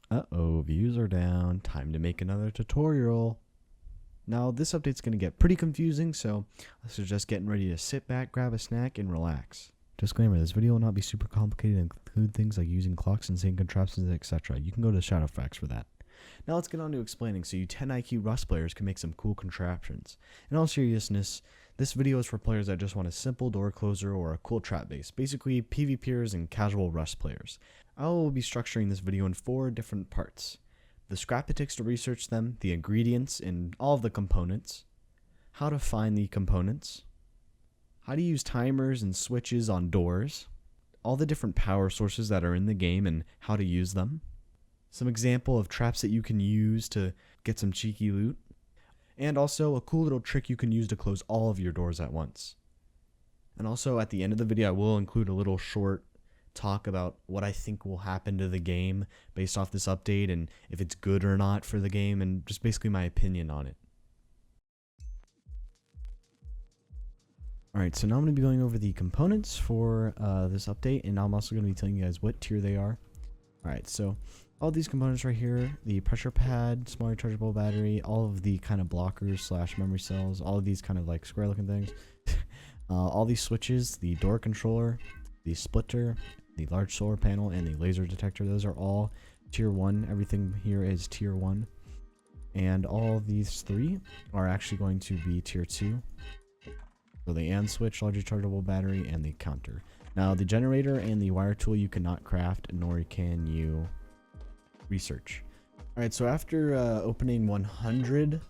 Uh-oh, views are down. Time to make another tutorial. Now, this update's going to get pretty confusing, so I suggest getting ready to sit back, grab a snack, and relax. Disclaimer, this video will not be super complicated and include things like using clocks and saying contraptions, etc. You can go to Shadowfax for that. Now let's get on to explaining so you 10 IQ Rust players can make some cool contraptions. In all seriousness, this video is for players that just want a simple door closer or a cool trap base, basically PvPers and casual Rust players. I will be structuring this video in 4 different parts. The scrap it takes to research them, the ingredients and all of the components, how to find the components, how to use timers and switches on doors, all the different power sources that are in the game and how to use them, some example of traps that you can use to get some cheeky loot, and also a cool little trick you can use to close all of your doors at once. And also at the end of the video I will include a little short talk about what I think will happen to the game based off this update and if it's good or not for the game and just basically my opinion on it. Alright, so now I'm going to be going over the components for this update, and I'm also going to be telling you guys what tier they are. Alright, so all these components right here, the pressure pad, small rechargeable battery, all of the kind of blockers slash memory cells, all of these kind of like square looking things, all these switches, the door controller, the splitter, the large solar panel, and the laser detector, those are all tier 1. Everything here is tier 1. And all these 3 are actually going to be tier 2. So the AND switch, large rechargeable battery, and the counter. Now the generator and the wire tool you cannot craft, nor can you research. Alright, so after opening 100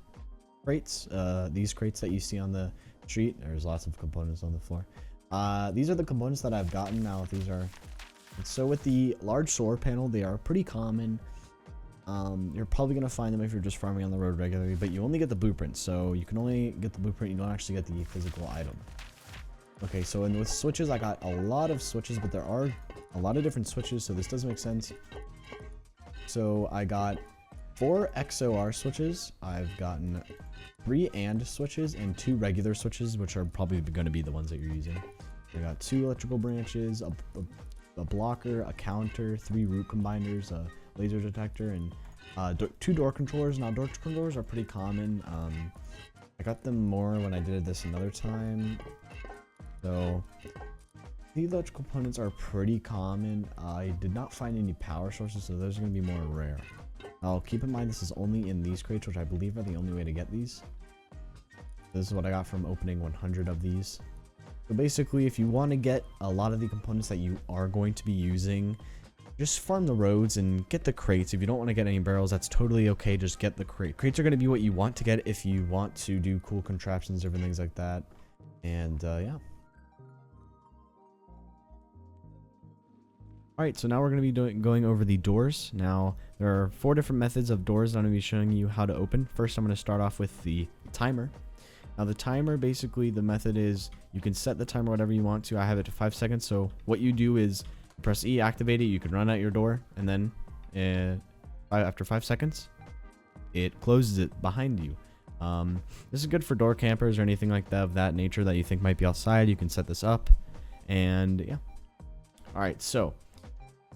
crates, these crates that you see on the street, there's lots of components on the floor. These are the components that I've gotten. Now these are, so with the large solar panel, they are pretty common. You're probably going to find them if you're just farming on the road regularly, but you only get the blueprint, so you can only get the blueprint, you don't actually get the physical item. Okay, so and with switches, I got a lot of switches, but there are a lot of different switches, so this does make sense. So I got 4 XOR switches, I've gotten 3 AND switches, and 2 regular switches, which are probably going to be the ones that you're using. I got 2 electrical branches, a blocker, a counter, 3 root combiners, a laser detector, and 2 door controllers. Now door controllers are pretty common. I got them more when I did this another time. So the electrical components are pretty common. I did not find any power sources, so those are going to be more rare. Now keep in mind this is only in these crates, which I believe are the only way to get these. This is what I got from opening 100 of these. So basically, if you want to get a lot of the components that you are going to be using, just farm the roads and get the crates. If you don't want to get any barrels, that's totally okay. Just get the crate. Crates are going to be what you want to get if you want to do cool contraptions, different things like that. And yeah. Alright, so now we're going to be going over the doors. Now, there are 4 different methods of doors that I'm going to be showing you how to open. First, I'm going to start off with the timer. Now, the timer, basically, the method is you can set the timer whatever you want to. I have it to 5 seconds, so what you do is press E, activate it, you can run out your door, and then after 5 seconds, it closes it behind you. This is good for door campers or anything like that of that nature that you think might be outside. You can set this up, and yeah. Alright, so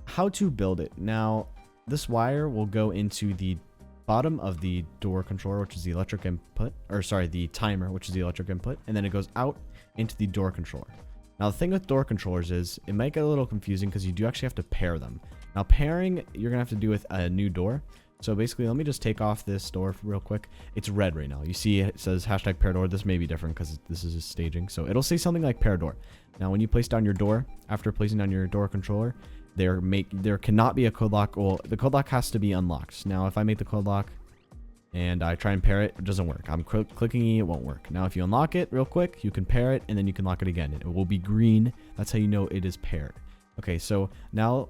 how to build it. Now, this wire will go into the bottom of the door controller, which is the electric input, or sorry, the timer, which is the electric input, and then it goes out into the door controller. Now, the thing with door controllers is it might get a little confusing because you do actually have to pair them. Now, pairing, you're going to have to do with a new door. So basically, let me just take off this door real quick. It's red right now. You see it says hashtag pair door. This may be different because this is just staging. So it'll say something like pair door. Now, when you place down your door, after placing down your door controller, there cannot be a code lock. Well, the code lock has to be unlocked. Now, if I make the code lock and I try and pair it, it doesn't work. I'm clicking E, it won't work. Now, if you unlock it real quick, you can pair it, and then you can lock it again. It will be green. That's how you know it is paired. Okay, so now,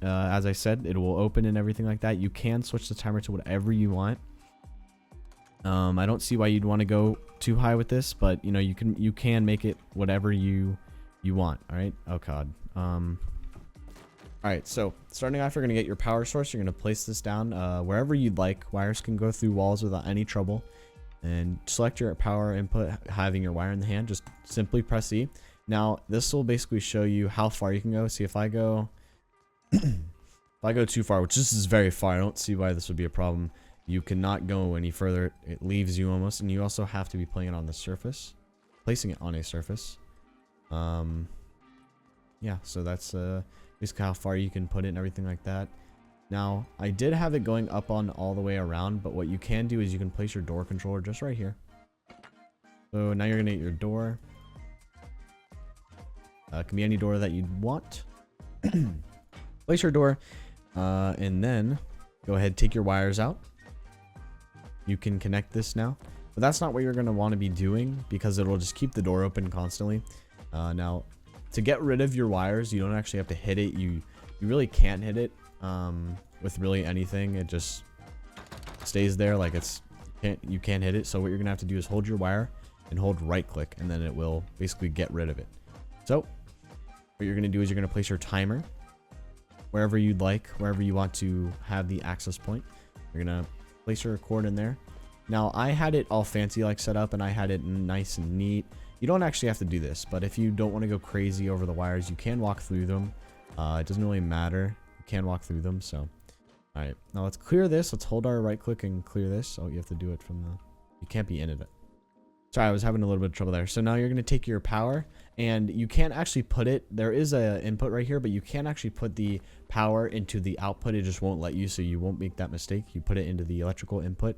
as I said, it will open and everything like that. You can switch the timer to whatever you want. I don't see why you'd want to go too high with this, but you know, you can make it whatever you want. All right. Oh God. Alright, so starting off, you're going to get your power source. You're going to place this down wherever you'd like. Wires can go through walls without any trouble. And select your power input, having your wire in the hand. Just simply press E. Now, this will basically show you how far you can go. See, if I go If I go too far, which this is very far, I don't see why this would be a problem. You cannot go any further. It leaves you almost, and you also have to be playing it on the surface, placing it on a surface. Yeah, so that's basically how far you can put it and everything like that. Now, I did have it going up on all the way around, but what you can do is you can place your door controller just right here. So now you're gonna get your door. Can be any door that you want. Place your door, and then go ahead, take your wires out. You can connect this now, but that's not what you're gonna want to be doing because it'll just keep the door open constantly. Now, to get rid of your wires, you don't actually have to hit it. You really can't hit it with really anything. It just stays there like you can't hit it. So what you're gonna have to do is hold your wire and hold right click, and then it will basically get rid of it. So what you're gonna do is you're gonna place your timer wherever you'd like, wherever you want to have the access point. You're gonna place your cord in there. Now I had it all fancy like set up, and I had it nice and neat. You don't actually have to do this, but if you don't want to go crazy over the wires, you can walk through them. It doesn't really matter. You can walk through them. So, all right, now let's clear this. Let's hold our right click and clear this. Oh, you have to do it from the. You can't be in it. Sorry, I was having a little bit of trouble there. So now you're gonna take your power, and you can't actually put it. There is a input right here, but you can't actually put the power into the output. It just won't let you, so you won't make that mistake. You put it into the electrical input.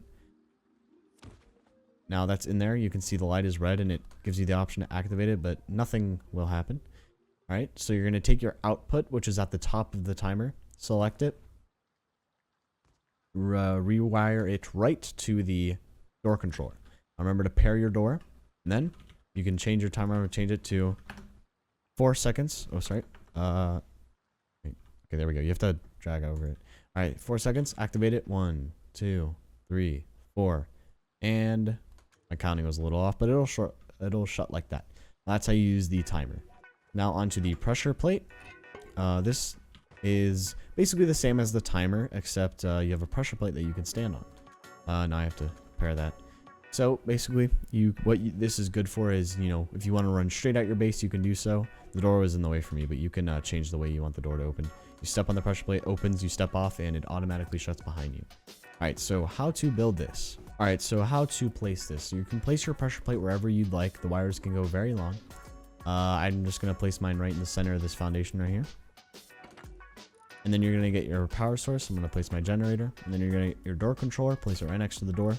Now that's in there. You can see the light is red, and it gives you the option to activate it, but nothing will happen. All right, so you're gonna take your output, which is at the top of the timer, select it, rewire it right to the door controller. Remember to pair your door, and then you can change your timer. Change it to 4 seconds. Oh, sorry. Okay, there we go. You have to drag over it. All right, 4 seconds. Activate it. 1, 2, 3, 4, and my counting was a little off, but it'll shut like that. That's how you use the timer. Now onto the pressure plate. This is basically the same as the timer, except you have a pressure plate that you can stand on. Now I have to pair that. So basically, this is good for is, you know, if you want to run straight out your base, you can do so. The door was in the way for me, but you can change the way you want the door to open. You step on the pressure plate, opens, you step off, and it automatically shuts behind you. All right, so how to build this? All right, so how to place this? So you can place your pressure plate wherever you'd like. The wires can go very long. I'm just gonna place mine right in the center of this foundation right here. And then you're gonna get your power source. I'm gonna place my generator, and then you're gonna get your door controller. Place it right next to the door.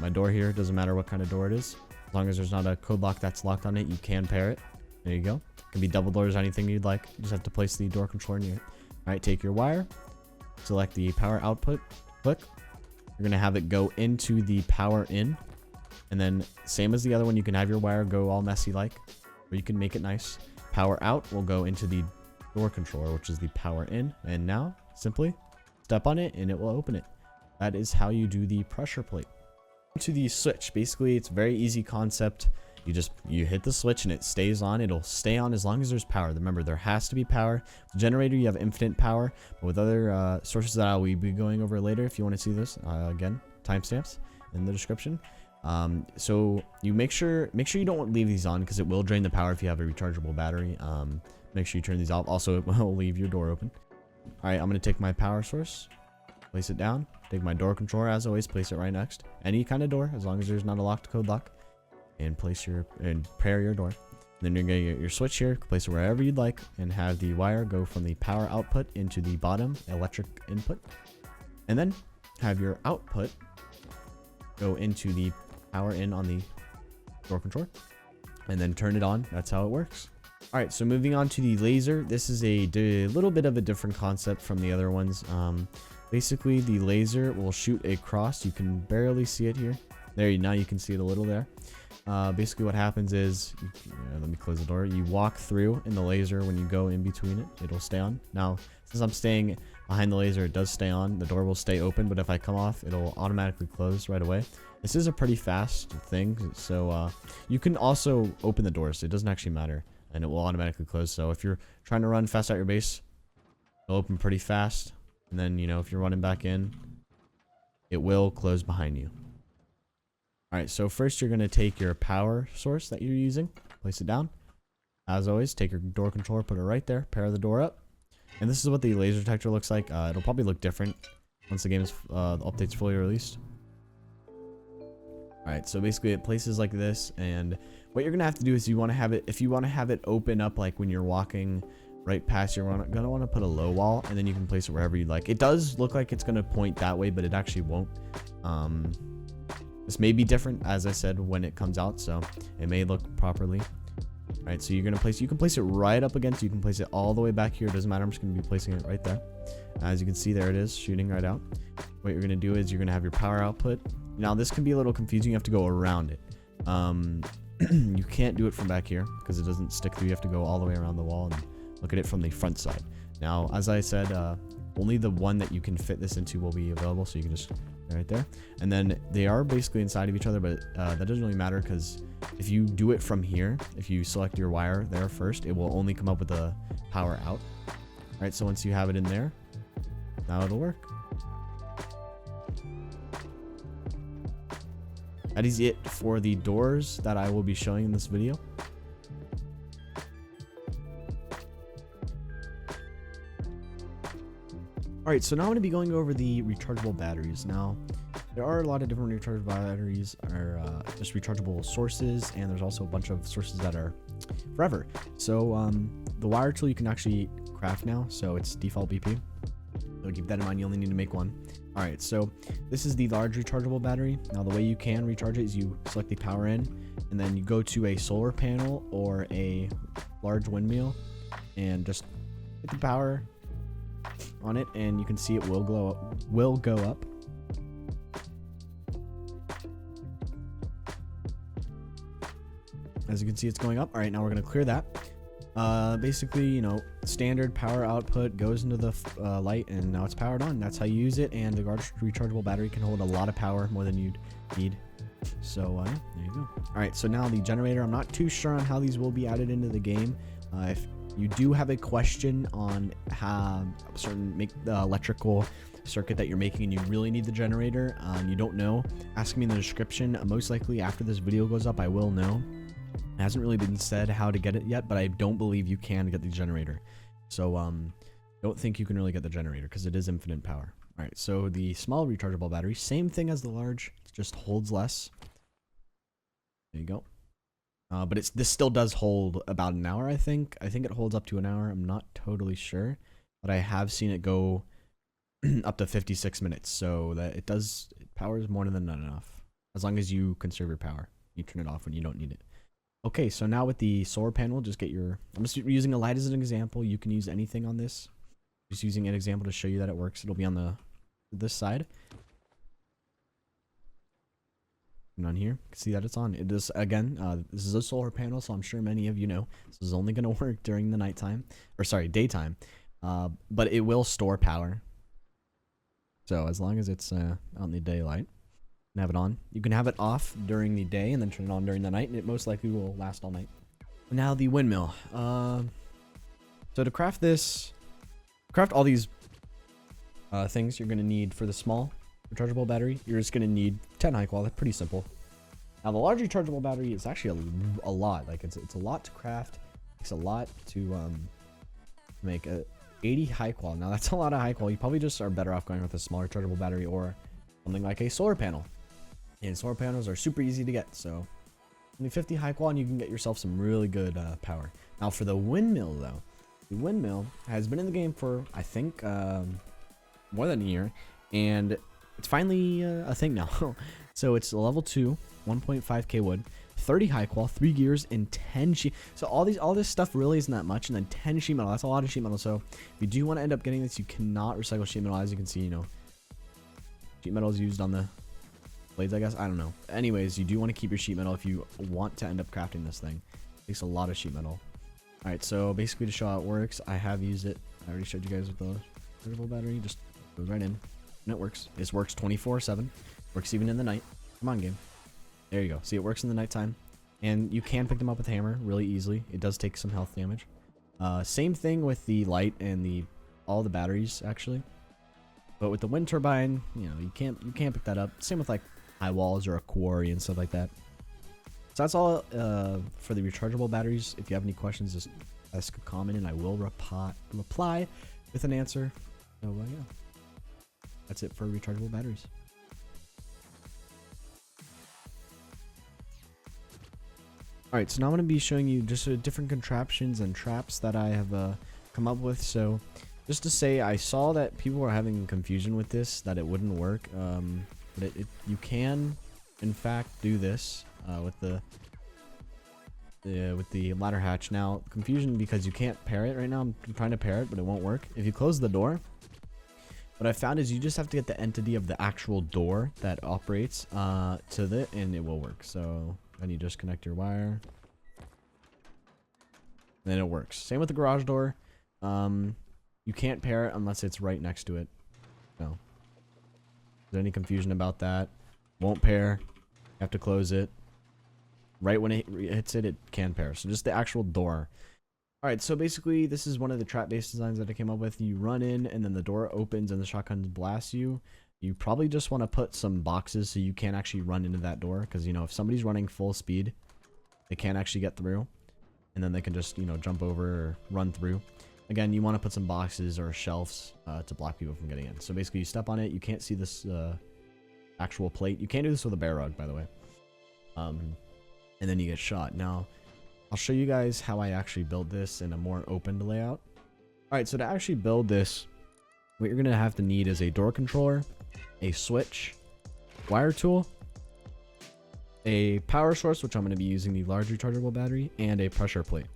My door here, doesn't matter what kind of door it is, as long as there's not a code lock that's locked on it, you can pair it. There you go. It can be double doors, anything you'd like. You just have to place the door controller near it. All right, take your wire, select the power output, click. You're gonna have it go into the power in, and then same as the other one, you can have your wire go all messy like, or you can make it nice. Power out will go into the door controller, which is the power in, and now simply step on it and it will open it. That is how you do the pressure plate. To the switch, basically it's a very easy concept. You hit the switch and it stays on. It'll stay on as long as there's power. Remember, there has to be power. The generator, you have infinite power, but with other sources that I'll be going over later, if you want to see this, again, timestamps in the description. So you make sure you don't leave these on, because it will drain the power if you have a rechargeable battery. Make sure you turn these off. Also, it will leave your door open. All right, I'm gonna take my power source, place it down. Take my door controller, as always, place it right next. Any kind of door, as long as there's not a locked code lock. And pair your door. Then you're gonna get your switch here, place it wherever you'd like, and have the wire go from the power output into the bottom electric input. And then have your output go into the power in on the door controller. And then turn it on. That's how it works. Alright, so moving on to the laser. This is a little bit of a different concept from the other ones. Basically, the laser will shoot across. You can barely see it here. Now you can see it a little there. Basically what happens is, let me close the door. You walk through in the laser. When you go in between it, it'll stay on. Now, since I'm staying behind the laser, it does stay on. The door will stay open, but if I come off, it'll automatically close right away. This is a pretty fast thing, so you can also open the doors. It doesn't actually matter, and it will automatically close. So if you're trying to run fast out your base, it'll open pretty fast. And then, if you're running back in, it will close behind you. Alright, so first you're going to take your power source that you're using, place it down. As always, take your door controller, put it right there, pair the door up. And this is what the laser detector looks like. It'll probably look different once the game is the update's fully released. Alright, so basically it places like this, and what you're gonna have to do is you want to have it, if you want to have it open up like when you're walking right past, you're gonna want to put a low wall, and then you can place it wherever you like. It does look like it's gonna point that way, but it actually won't. This may be different, as I said, when it comes out, so it may look properly. Alright, so you're gonna place, you can place it right up against, you can place it all the way back here, it doesn't matter, I'm just gonna be placing it right there. As you can see, there it is, shooting right out. What you're gonna do is you're gonna have your power output. Now this can be a little confusing, you have to go around it. You can't do it from back here because it doesn't stick through, you have to go all the way around the wall and look at it from the front side. Now, as I said, only the one that you can fit this into will be available, so you can just right there. And then they are basically inside of each other, but that doesn't really matter because if you do it from here, if you select your wire there first, it will only come up with the power out. Alright, so once you have it in there, now it'll work. That is it for the doors that I will be showing in this video. Alright, so now I'm going to be going over the rechargeable batteries. Now, there are a lot of different rechargeable batteries, or just rechargeable sources, and there's also a bunch of sources that are forever. So, the wire tool you can actually craft now, so it's default BP. So keep that in mind, you only need to make one. Alright, so this is the large rechargeable battery. Now the way you can recharge it is you select the power in, and then you go to a solar panel or a large windmill, and just hit the power on it, and you can see it will go up. As you can see, it's going up. Alright, now we're going to clear that. Basically, you know, standard power output goes into the light, and now it's powered on. That's how you use it, and the large rechargeable battery can hold a lot of power, more than you'd need. So there you go. Alright, so now the generator, I'm not too sure on how these will be added into the game. If you do have a question on how make the electrical circuit that you're making and you really need the generator, and you don't know, ask me in the description. Most likely after this video goes up, I will know. It hasn't really been said how to get it yet, but I don't believe you can get the generator. So don't think you can really get the generator because it is infinite power. Alright, so the small rechargeable battery, same thing as the large, it just holds less. There you go. But this still does hold about an hour, I think. I think it holds up to an hour. I'm not totally sure, but I have seen it go up to 56 minutes. So that it powers more than enough. As long as you conserve your power. You turn it off when you don't need it. Okay, so now with the solar panel, just get your... I'm just using a light as an example. You can use anything on this. Just using an example to show you that it works. It'll be on this side. And on here, you can see that it's on. It is, again, this is a solar panel, so I'm sure many of you know this is only going to work during the nighttime, or sorry, daytime. But it will store power. So as long as it's out in the daylight, and have it on. You can have it off during the day and then turn it on during the night, and it most likely will last all night. Now the windmill. So to craft all these things you're going to need for the small rechargeable battery, you're just going to need 10 high qual. That's pretty simple. Now the large rechargeable battery is actually a lot. Like it's a lot to craft. It's a lot to make a 80 high qual. Now that's a lot of high qual. You probably just are better off going with a small rechargeable battery or something like a solar panel. And solar panels are super easy to get, so only 50 high qual and you can get yourself some really good power. Now for the windmill though, the windmill has been in the game for I think more than a year, and it's finally a thing now. So it's a level 2, 1.5k wood, 30 high qual, 3 gears, and 10 sheet. So all this stuff really isn't that much, and then 10 sheet metal. That's a lot of sheet metal. So if you do want to end up getting this, you cannot recycle sheet metal. As you can see, you know, sheet metal is used on the blades, I guess. I don't know. Anyways, you do want to keep your sheet metal if you want to end up crafting this thing. It takes a lot of sheet metal. Alright, so basically to show how it works, I have used it. I already showed you guys with the rechargeable battery. Just goes right in, and it works. This works 24/7. Works even in the night. Come on, game. There you go. See, it works in the nighttime. And you can pick them up with a hammer really easily. It does take some health damage. Same thing with the light and all the batteries, actually. But with the wind turbine, you know, you can't pick that up. Same with like high walls or a quarry and stuff like that. So that's all for the rechargeable batteries. If you have any questions, just ask a comment and I will reply with an answer. So yeah, that's it for rechargeable batteries. Alright, so now I'm going to be showing you just different contraptions and traps that I have come up with. So just to say, I saw that people were having confusion with this, that it wouldn't work. But you can in fact do this with the ladder hatch. Now confusion because you can't pair it right now. I'm trying to pair it, but it won't work. If you close the door, what I found is you just have to get the entity of the actual door that operates to it, and it will work. So then you just connect your wire, and then it works. Same with the garage door. You can't pair it unless it's right next to it. No. Is there any confusion about that? Won't pair. You have to close it. Right when it hits it, it can pair. So just the actual door. Alright, so basically this is one of the trap-based designs that I came up with. You run in and then the door opens and the shotgun blasts you. You probably just want to put some boxes so you can't actually run into that door. Because, you know, if somebody's running full speed, they can't actually get through. And then they can just, you know, jump over or run through. Again, you want to put some boxes or shelves to block people from getting in. So basically you step on it. You can't see this actual plate. You can't do this with a bear rug, by the way. And then you get shot. Now, I'll show you guys how I actually build this in a more open layout. Alright, so to actually build this, what you're going to have to need is a door controller, a switch, wire tool, a power source, which I'm going to be using the large rechargeable battery, and a pressure plate.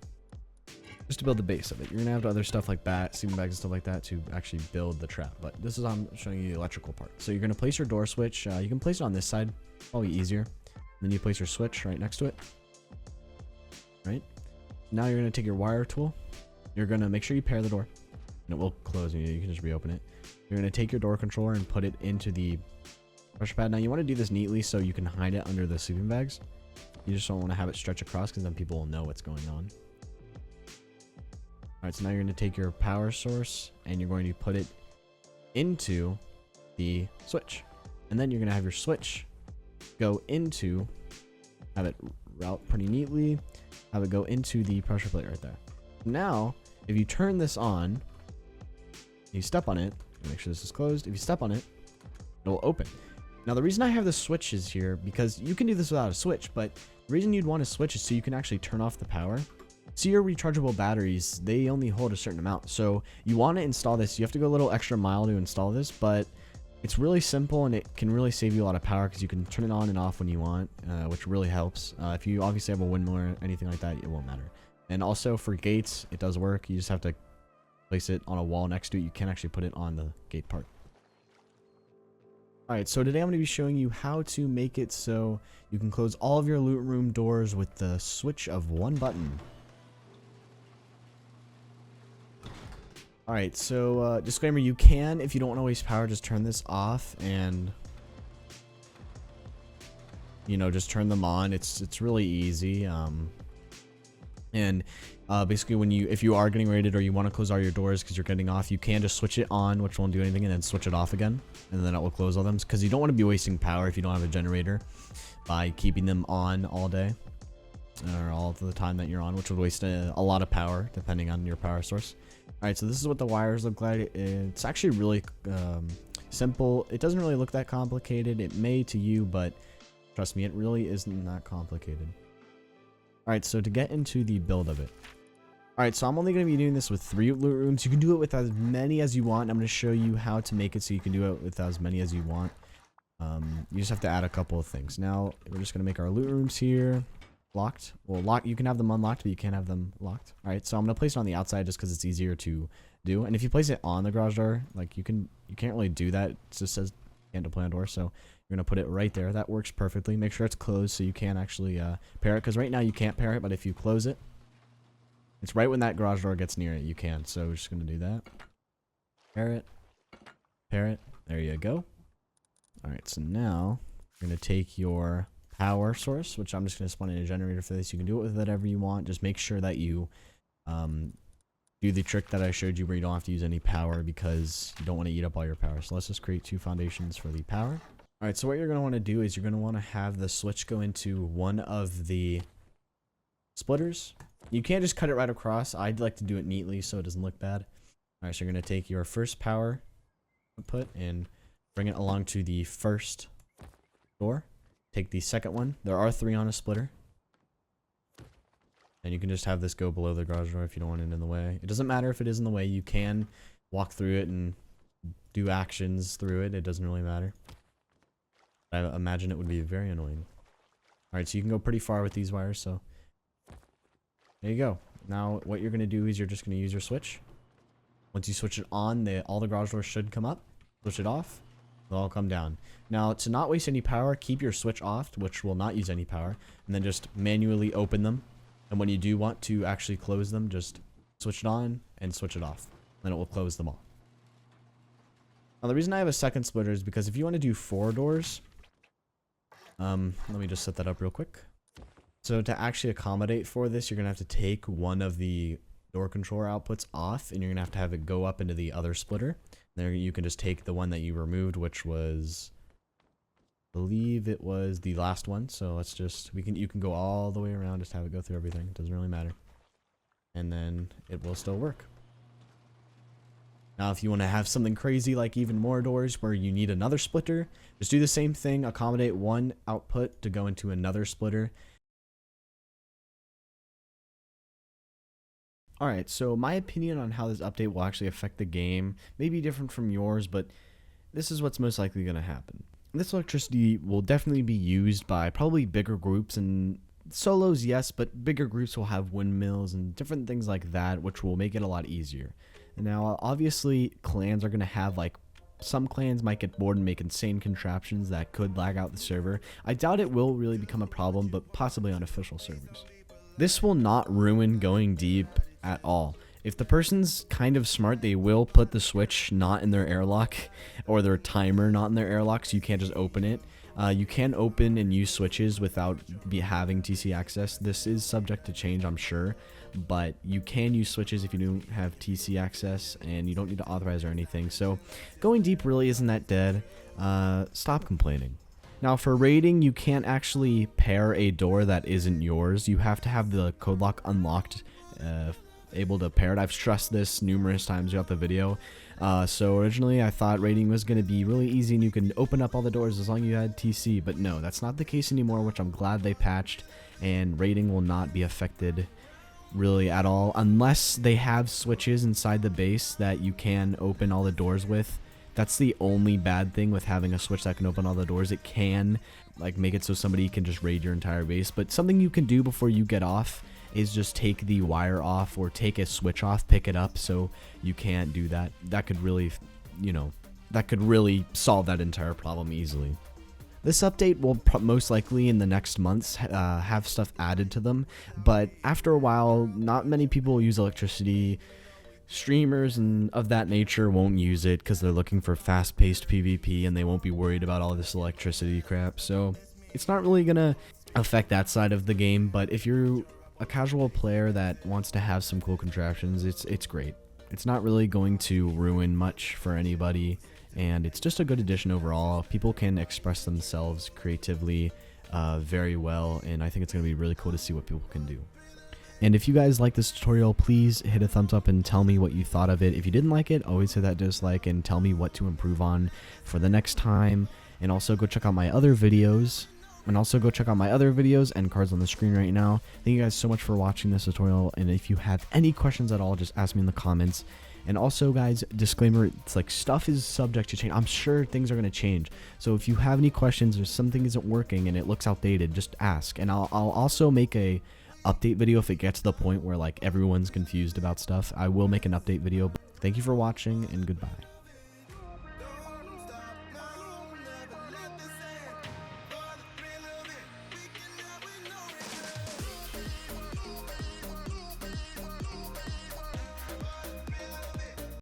Just to build the base of it. You're going to have other stuff like that, sleeping bags and stuff like that to actually build the trap. But this is how I'm showing you the electrical part. So you're going to place your door switch. You can place it on this side. Probably easier. Then you place your switch right next to it. Right? Now you're going to take your wire tool. You're going to make sure you pair the door. And it will close. And you can just reopen it. You're going to take your door controller and put it into the pressure pad. Now you want to do this neatly so you can hide it under the sleeping bags. You just don't want to have it stretch across because then people will know what's going on. Alright, so now you're going to take your power source and you're going to put it into the switch. And then you're going to have your switch go into, have it route pretty neatly, have it go into the pressure plate right there. Now, if you turn this on, you step on it, make sure this is closed. If you step on it, it will open. Now, the reason I have the switch is here, because you can do this without a switch, but the reason you'd want a switch is so you can actually turn off the power. So your rechargeable batteries, they only hold a certain amount. So you want to install this. You have to go a little extra mile to install this, but it's really simple and it can really save you a lot of power because you can turn it on and off when you want, which really helps. If you obviously have a windmill or anything like that, it won't matter. And also for gates, it does work. You just have to place it on a wall next to it. You can't actually put it on the gate part. Alright, so today I'm going to be showing you how to make it so you can close all of your loot room doors with the switch of one button. Alright, so disclaimer, you can, if you don't want to waste power, just turn this off and, you know, just turn them on. It's really easy. Basically if you are getting raided or you want to close all your doors because you're getting off, you can just switch it on, which won't do anything, and then switch it off again, and then it will close all them, because you don't want to be wasting power if you don't have a generator by keeping them on all day or all the time that you're on, which would waste a lot of power depending on your power source. Alright, so this is what the wires look like. It's actually really simple. It doesn't really look that complicated. It may to you, but trust me, it really isn't that complicated. Alright, so to get into the build of it. Alright, so I'm only going to be doing this with 3 loot rooms. You can do it with as many as you want. I'm going to show you how to make it so you can do it with as many as you want. You just have to add a couple of things. Now, we're just going to make our loot rooms here. Locked. Well, you can have them unlocked, but you can't have them locked. Alright, so I'm going to place it on the outside just because it's easier to do. And if you place it on the garage door, like you can't really do that. It just says can't deploy on door, so you're going to put it right there. That works perfectly. Make sure it's closed so you can actually pair it, because right now you can't pair it, but if you close it, it's right when that garage door gets near it, you can. So we're just going to do that. Pair it. Pair it. There you go. Alright, so now you're going to take your power source, which I'm just going to spawn in a generator for this. You can do it with whatever you want. Just make sure that you do the trick that I showed you where you don't have to use any power, because you don't want to eat up all your power. So let's just create 2 foundations for the power. Alright, so what you're going to want to do is you're going to want to have the switch go into one of the splitters. You can't just cut it right across. I'd like to do it neatly so it doesn't look bad. Alright, so you're going to take your first power output and bring it along to the first door. Take the second one. There are 3 on a splitter. And you can just have this go below the garage door if you don't want it in the way. It doesn't matter if it is in the way. You can walk through it and do actions through it. It doesn't really matter. I imagine it would be very annoying. Alright, so you can go pretty far with these wires, so there you go. Now what you're going to do is you're just going to use your switch. Once you switch it on, all the garage doors should come up. Switch it off, they'll all come down. Now, to not waste any power, keep your switch off, which will not use any power, and then just manually open them. And when you do want to actually close them, just switch it on and switch it off. Then it will close them all. Now, the reason I have a second splitter is because if you want to do 4 doors, let me just set that up real quick. So to actually accommodate for this, you're going to have to take one of the door controller outputs off, and you're gonna have it go up into the other splitter. There you can just take the one that you removed, which was, I believe it was the last one. So let's just, you can go all the way around, just have it go through everything. It doesn't really matter. And then it will still work. Now if you want to have something crazy like even more doors where you need another splitter, just do the same thing, accommodate one output to go into another splitter. Alright, so my opinion on how this update will actually affect the game may be different from yours, but this is what's most likely going to happen. This electricity will definitely be used by probably bigger groups, and solos, yes, but bigger groups will have windmills and different things like that, which will make it a lot easier. And now, obviously, clans are going to have, like, some clans might get bored and make insane contraptions that could lag out the server. I doubt it will really become a problem, but possibly on official servers. This will not ruin going deep at all. If the person's kind of smart, they will put the switch not in their airlock or their timer not in their airlock, so you can't just open it. You can open and use switches without having TC access. This is subject to change, I'm sure, but you can use switches if you don't have TC access, and you don't need to authorize or anything. So going deep really isn't that dead. Stop complaining. Now for raiding, you can't actually pair a door that isn't yours. You have to have the code lock unlocked, able to pair it. I've stressed this numerous times throughout the video. So originally I thought raiding was going to be really easy and you can open up all the doors as long as you had TC, but no, that's not the case anymore, which I'm glad they patched, and raiding will not be affected really at all unless they have switches inside the base that you can open all the doors with. That's the only bad thing with having a switch that can open all the doors. It can like make it so somebody can just raid your entire base, but something you can do before you get off is just take the wire off or take a switch off, pick it up so you can't do that. That could really, that could really solve that entire problem easily. This update will most likely in the next months have stuff added to them, but after a while, not many people will use electricity. Streamers and of that nature won't use it because they're looking for fast-paced PvP and they won't be worried about all this electricity crap. So it's not really gonna affect that side of the game, but if you're a casual player that wants to have some cool contraptions, it's great. It's not really going to ruin much for anybody, and it's just a good addition overall. People can express themselves creatively very well, and I think it's going to be really cool to see what people can do. And if you guys like this tutorial, please hit a thumbs up and tell me what you thought of it. If you didn't like it, always hit that dislike and tell me what to improve on for the next time. And also go check out my other videos. And cards on the screen right now. Thank you guys so much for watching this tutorial. And if you have any questions at all, just ask me in the comments. And also, guys, disclaimer, it's like stuff is subject to change. I'm sure things are going to change. So if you have any questions or something isn't working and it looks outdated, just ask. And I'll also make a update video if it gets to the point where like everyone's confused about stuff. I will make an update video. Thank you for watching, and goodbye.